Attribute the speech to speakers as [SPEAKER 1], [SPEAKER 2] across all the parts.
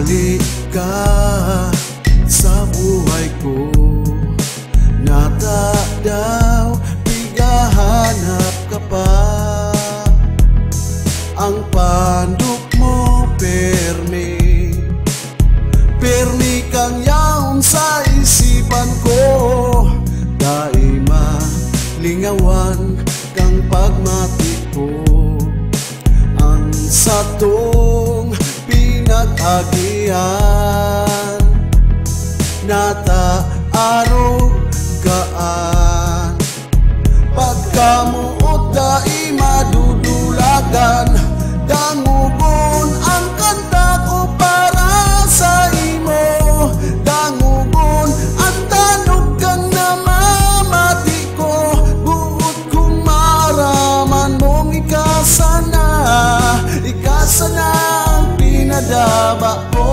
[SPEAKER 1] Mahali ka sa buhay ko, nata daw pigahanap ka pa. Ang pandok mo permi kang yaon sa isipan ko. Daima lingawan kang pagmati ko, ang satong pinag-agian. Nata araw kaan pagkamuot daima dudulagan. Dangugon ang kanta ko para sa imo, dangugon ang tanog kang namamati ko. Buot kong maraman mong ikasana ang pinadaba ko.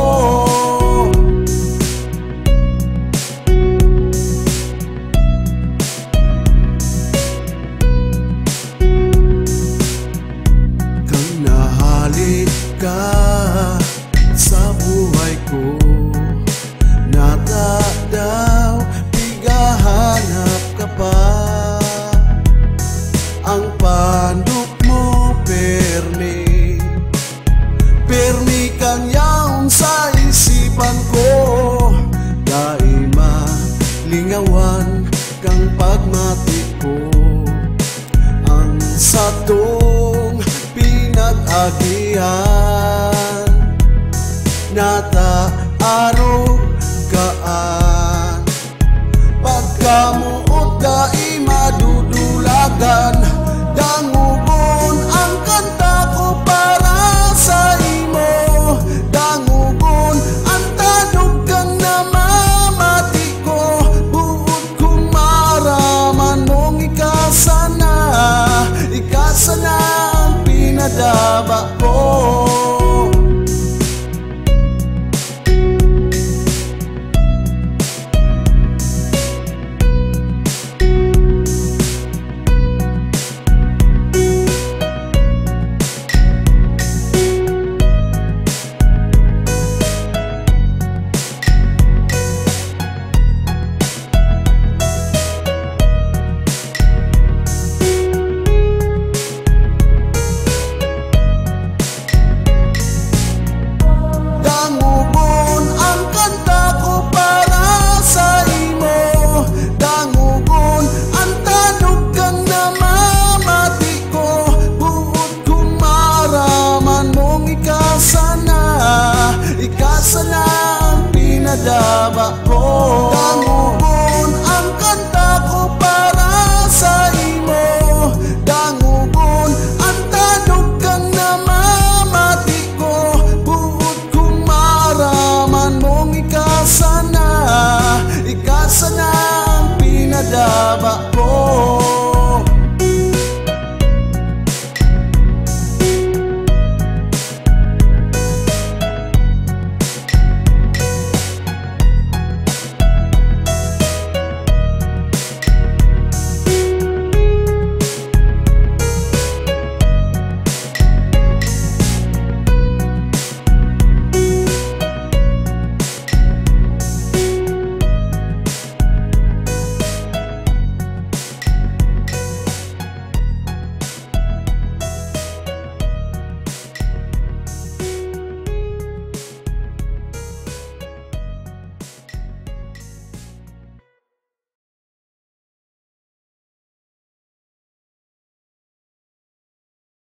[SPEAKER 1] Ka sa buhay ko, nata daw pigahanap ka pa. Ang pandok mo permi kang yaon sa isipan ko. Daima lingawan kang pagmati ko, ang satong pinag-agian. Nata araw kaan pagkamuot daima dudulagan. Dangugon ang kanta ko para sa imo, dangugon ang tanog kang namamati ko. Buot kong maraman mong ikasana ang pinadaba ko. Sana ang pinadaba ko. Dangugon ang kanta ko para sa imo, dangugon ang tanog kang namamati ko. Buot kong maraman mong ikasana ang pinadaba